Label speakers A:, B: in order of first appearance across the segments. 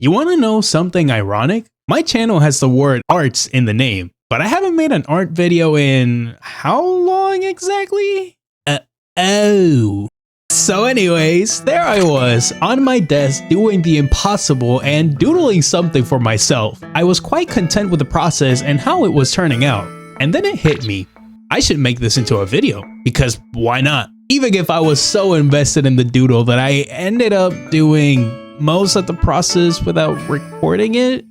A: You want to know something ironic? My channel has the word arts in the name, but I haven't made an art video in how long exactly? Oh. So anyways, there I was on my desk doing the impossible and doodling something for myself. I was quite content with the process and how it was turning out. And then it hit me. I should make this into a video, because why not? Even if I was so invested in the doodle that I ended up doing most of the process without recording it.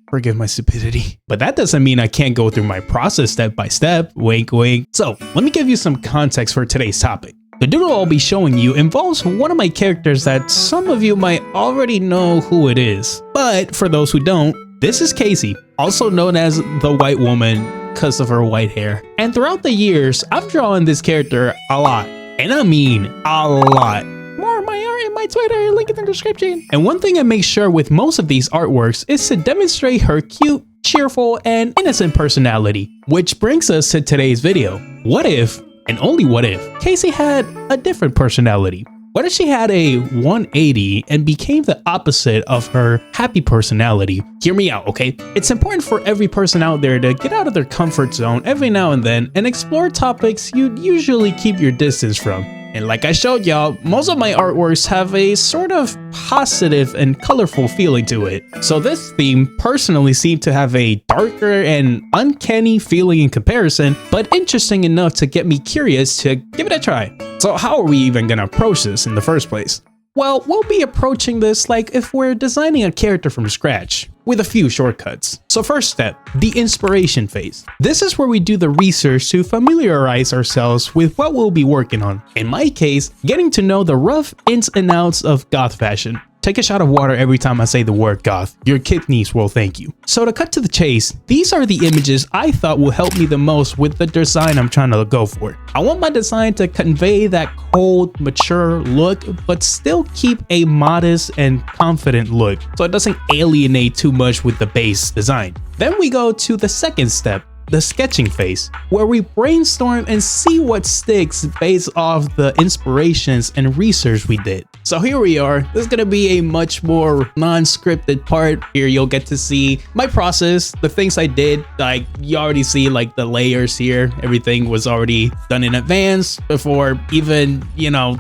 A: Forgive my stupidity. But that doesn't mean I can't go through my process step by step, wink wink. So let me give you some context for today's topic. The doodle I'll be showing you involves one of my characters that some of you might already know who it is. But for those who don't, this is Casey, also known as the white woman because of her white hair. And throughout the years, I've drawn this character a lot. And I mean a lot. More of my art in my Twitter, link in the description. And one thing I make sure with most of these artworks is to demonstrate her cute, cheerful, and innocent personality. Which brings us to today's video. What if, and only what if, Casey had a different personality? What if she had a 180 and became the opposite of her happy personality? Hear me out, okay? It's important for every person out there to get out of their comfort zone every now and then and explore topics you'd usually keep your distance from. And like I showed y'all, most of my artworks have a sort of positive and colorful feeling to it. So this theme personally seemed to have a darker and uncanny feeling in comparison, but interesting enough to get me curious to give it a try. So how are we even gonna approach this in the first place? Well, we'll be approaching this like if we're designing a character from scratch, with a few shortcuts. So first step, the inspiration phase. This is where we do the research to familiarize ourselves with what we'll be working on. In my case, getting to know the rough ins and outs of goth fashion. Take a shot of water every time I say the word goth. Your kidneys will thank you. So to cut to the chase, these are the images I thought will help me the most with the design I'm trying to go for. I want my design to convey that cold, mature look, but still keep a modest and confident look, so it doesn't alienate too much with the base design. Then we go to the second step, the sketching phase, where we brainstorm and see what sticks based off the inspirations and research we did. So here we are. This is gonna be a much more non-scripted part. Here you'll get to see my process, the things I did. Like you already see like the layers here. Everything was already done in advance before even,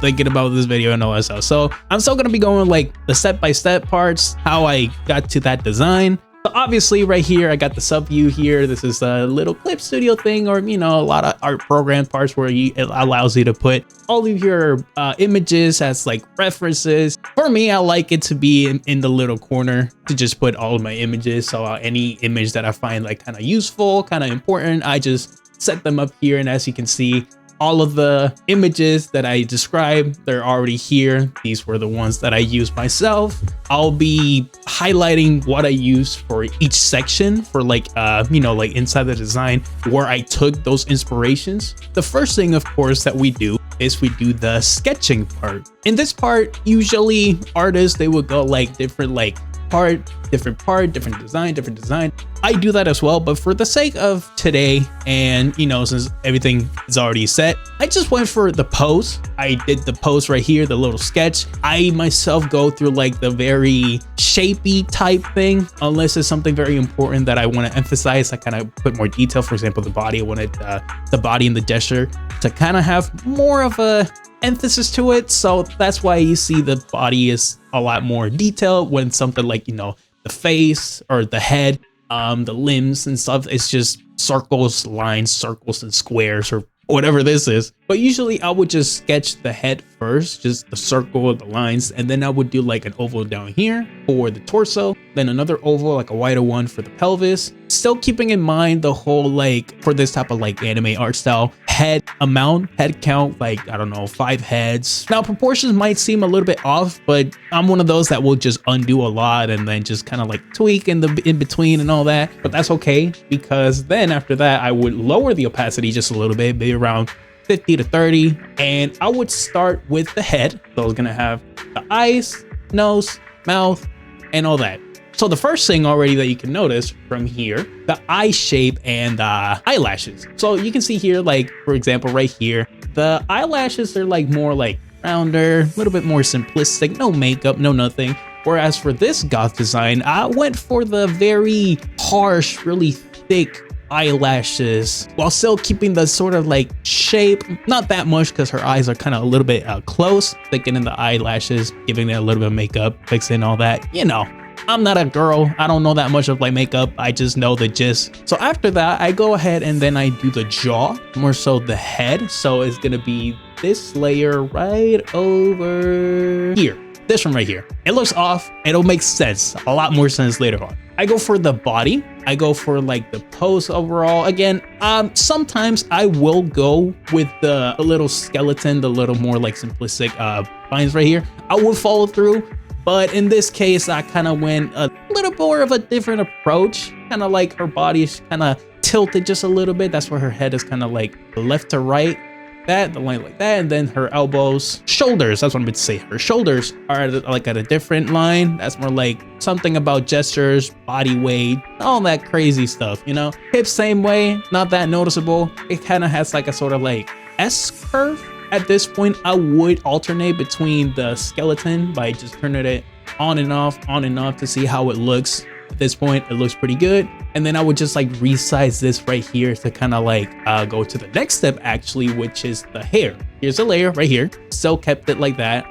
A: thinking about this video and all that stuff. So I'm still gonna be going like the step-by-step parts, how I got to that design. So obviously right here, I got the sub view here. This is a little clip studio thing, or, a lot of art program parts where it allows you to put all of your images as like references. For me, I like it to be in the little corner to just put all of my images. So any image that I find like kind of useful, kind of important, I just set them up here. And as you can see, all of the images that I described, they're already here. These were the ones that I used myself. I'll be highlighting what I used for each section for like inside the design where I took those inspirations. The first thing, of course, that we do is we do the sketching part. In this part, usually artists, they would go like different different design. I do that as well, but for the sake of today and since everything is already set, I just went for the pose. I did the pose right here, the little sketch. I myself go through like the very shapey type thing, unless it's something very important that I want to emphasize. I kind of put more detail. For example, the body, I wanted the body and the gesture to kind of have more of a emphasis to it. So that's why you see the body is a lot more detailed when something like, the face or the head, the limbs and stuff, it's just circles, lines, circles and squares or whatever this is. But usually I would just sketch the head first, just the circle, the lines, and then I would do like an oval down here for the torso, then another oval, like a wider one for the pelvis. Still keeping in mind the whole, like, for this type of like anime art style, head count, like, I don't know, 5 heads. Now proportions might seem a little bit off, but I'm one of those that will just undo a lot and then just kind of like tweak in between and all that. But that's okay, because then after that I would lower the opacity just a little bit, maybe around 50 to 30, and I would start with the head. So I was gonna have the eyes, nose, mouth, and all that. So the first thing already that you can notice from here, the eye shape and the eyelashes. So you can see here, like, for example, right here, the eyelashes are like more like rounder, a little bit more simplistic, no makeup, no nothing. Whereas for this goth design, I went for the very harsh, really thick eyelashes while still keeping the sort of like shape, not that much because her eyes are kind of a little bit close, thickening the eyelashes, giving it a little bit of makeup, fixing all that. You know, I'm not a girl, I don't know that much of like makeup, I just know the gist. So after that, I go ahead and then I do the jaw, more so the head. So it's gonna be this layer right over here. This one right here. It looks off. It'll make sense, a lot more sense later on. I go for the body. I go for like the pose overall. Again, sometimes I will go with the little skeleton, the little more like simplistic lines right here. I will follow through, but in this case, I kind of went a little more of a different approach. Kind of like her body is kind of tilted just a little bit. That's where her head is kind of like left to right. That, the line like that, and then her elbows, shoulders, that's what I'm meant to say. Her shoulders are like at a different line. That's more like something about gestures, body weight, all that crazy stuff, you know? Hips, same way, not that noticeable. It kind of has like a sort of like S curve. At this point, I would alternate between the skeleton by just turning it on and off to see how it looks. At this point, it looks pretty good. And then I would just like resize this right here to kind of like go to the next step actually, which is the hair. Here's a layer right here. Still kept it like that.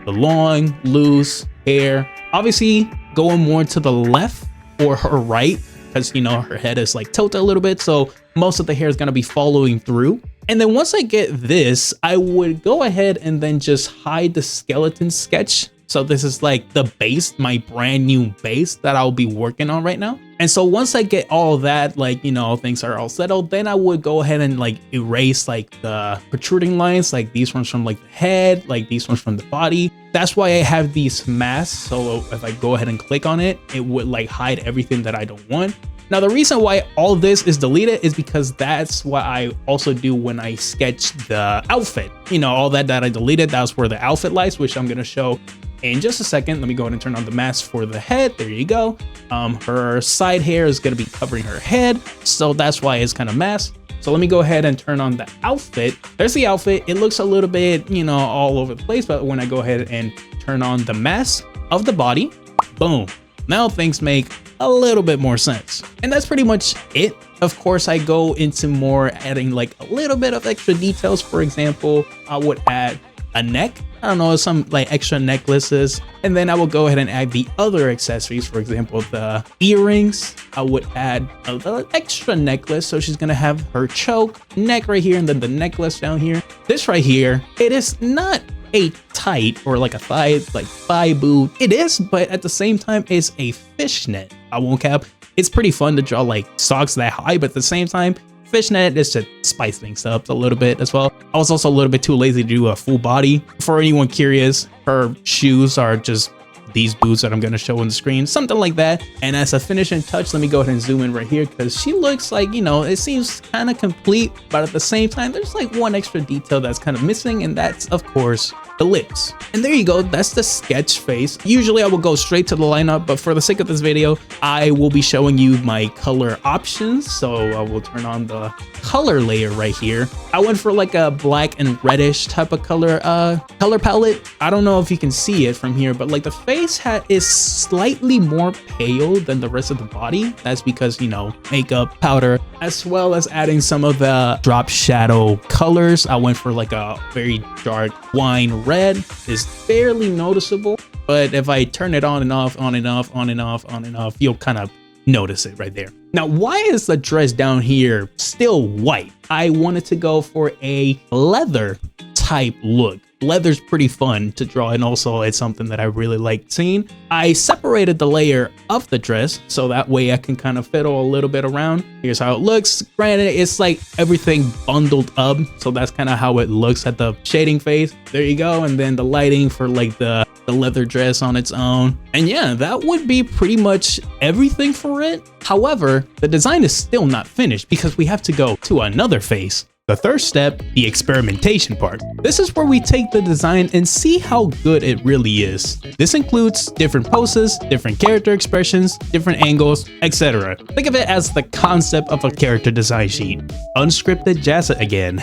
A: The long, loose hair. Obviously going more to the left or her right, because you know, her head is like tilted a little bit. So most of the hair is gonna be following through. And then once I get this, I would go ahead and then just hide the skeleton sketch. So this is like the base, my brand new base that I'll be working on right now. And so once I get all of that, like, you know, things are all settled, then I would go ahead and like erase like the protruding lines, like these ones from like the head, like these ones from the body. That's why I have these masks. So if I go ahead and click on it, it would like hide everything that I don't want. Now, the reason why all this is deleted is because that's what I also do when I sketch the outfit. You know, all that I deleted, that's where the outfit lies, which I'm going to show in just a second. Let me go ahead and turn on the mask for the head. There you go. Her side hair is going to be covering her head. So that's why it's kind of masked. So let me go ahead and turn on the outfit. There's the outfit. It looks a little bit, you know, all over the place. But when I go ahead and turn on the mask of the body, boom. Now things make a little bit more sense. And that's pretty much it. Of course, I go into more adding like a little bit of extra details. For example, I would add a neck. I don't know, some like extra necklaces. And then I will go ahead and add the other accessories. For example, the earrings. I would add an extra necklace. So she's gonna have her choke, neck right here, and then the necklace down here. This right here, it is not a tight or like a thigh boot. It is, but at the same time, it's a fishnet. I won't cap. It's pretty fun to draw like socks that high, but at the same time, fishnet is to spice things up a little bit as well. I was also a little bit too lazy to do a full body. For anyone curious, her shoes are just these boots that I'm going to show on the screen, something like that. And as a finishing touch, let me go ahead and zoom in right here because she looks like, you know, it seems kind of complete, but at the same time, there's like one extra detail that's kind of missing, and that's of course the lips. And there you go, that's the sketch face. Usually I will go straight to the lineup, but for the sake of this video, I will be showing you my color options. So I will turn on the color layer right here. I went for like a black and reddish type of color palette. I don't know if you can see it from here, but like the face is slightly more pale than the rest of the body. That's because, you know, makeup, powder, as well as adding some of the drop shadow colors. I went for like a very dark wine red. Is barely noticeable, but if I turn it on and off, on and off, on and off, on and off, you'll kind of notice it right there. Now, why is the dress down here still white? I wanted to go for a leather type look. Leather's pretty fun to draw, and also it's something that I really like seeing. I separated the layer of the dress so that way I can kind of fiddle a little bit around. Here's how it looks. Granted, it's like everything bundled up, so that's kind of how it looks at the shading phase. There you go. And then the lighting for like the leather dress on its own. And yeah, that would be pretty much everything for it. However, the design is still not finished because we have to go to another phase. The third step, the experimentation part. This is where we take the design and see how good it really is. This includes different poses, different character expressions, different angles, etc. Think of it as the concept of a character design sheet. Unscripted jazz again.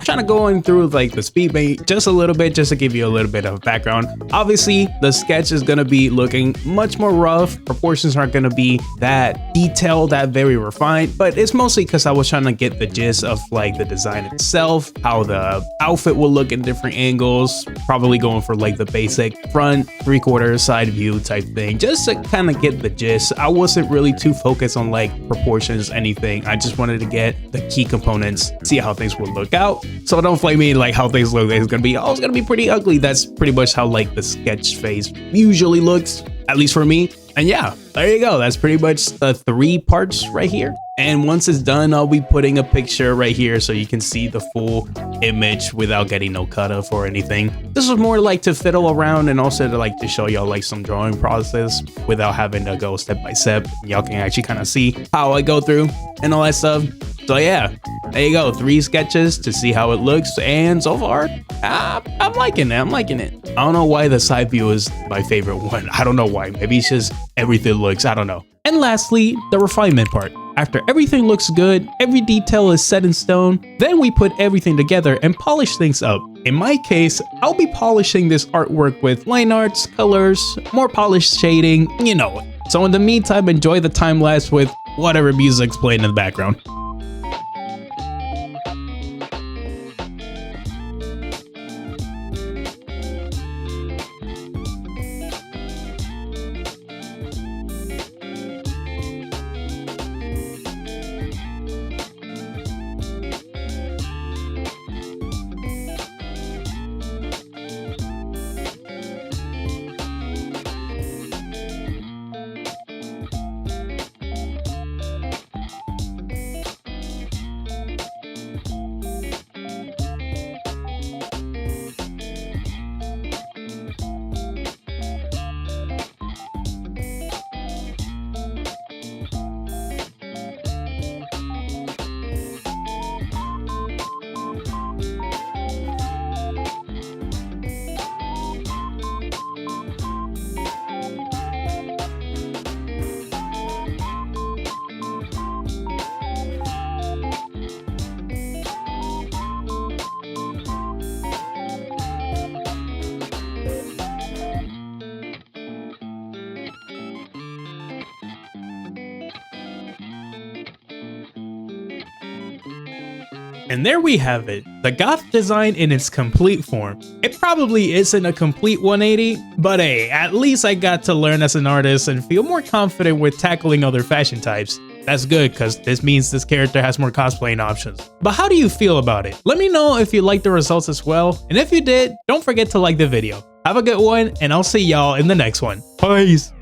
A: Trying to go in through like the speed bait just a little bit, just to give you a little bit of background. Obviously, the sketch is going to be looking much more rough. Proportions aren't going to be that detailed, that very refined, but it's mostly because I was trying to get the gist of like the design itself, how the outfit will look in different angles, probably going for like the basic front, 3/4 side view type thing, just to kind of get the gist. I wasn't really too focused on like proportions, anything. I just wanted to get the key components, see how things would look out. So don't flame me like how things look. It's gonna be pretty ugly. That's pretty much how like the sketch phase usually looks, at least for me. And yeah, there you go. That's pretty much the 3 parts right here. And once it's done, I'll be putting a picture right here so you can see the full image without getting no cut off or anything. This was more like to fiddle around and also to like to show y'all like some drawing process without having to go step by step. Y'all can actually kind of see how I go through and all that stuff. So yeah, there you go. 3 sketches to see how it looks. And so far, I'm liking it. I'm liking it. I don't know why the side view is my favorite one. I don't know why. Maybe it's just everything looks, I don't know. And lastly, the refinement part. After everything looks good, every detail is set in stone, then we put everything together and polish things up. In my case, I'll be polishing this artwork with line arts, colors, more polished shading, you know it. So in the meantime, enjoy the time lapse with whatever music's playing in the background. And there we have it, the goth design in its complete form. It probably isn't a complete 180, but hey, at least I got to learn as an artist and feel more confident with tackling other fashion types. That's good, because this means this character has more cosplaying options. But how do you feel about it? Let me know if you liked the results as well, and if you did, don't forget to like the video. Have a good one, and I'll see y'all in the next one. Peace!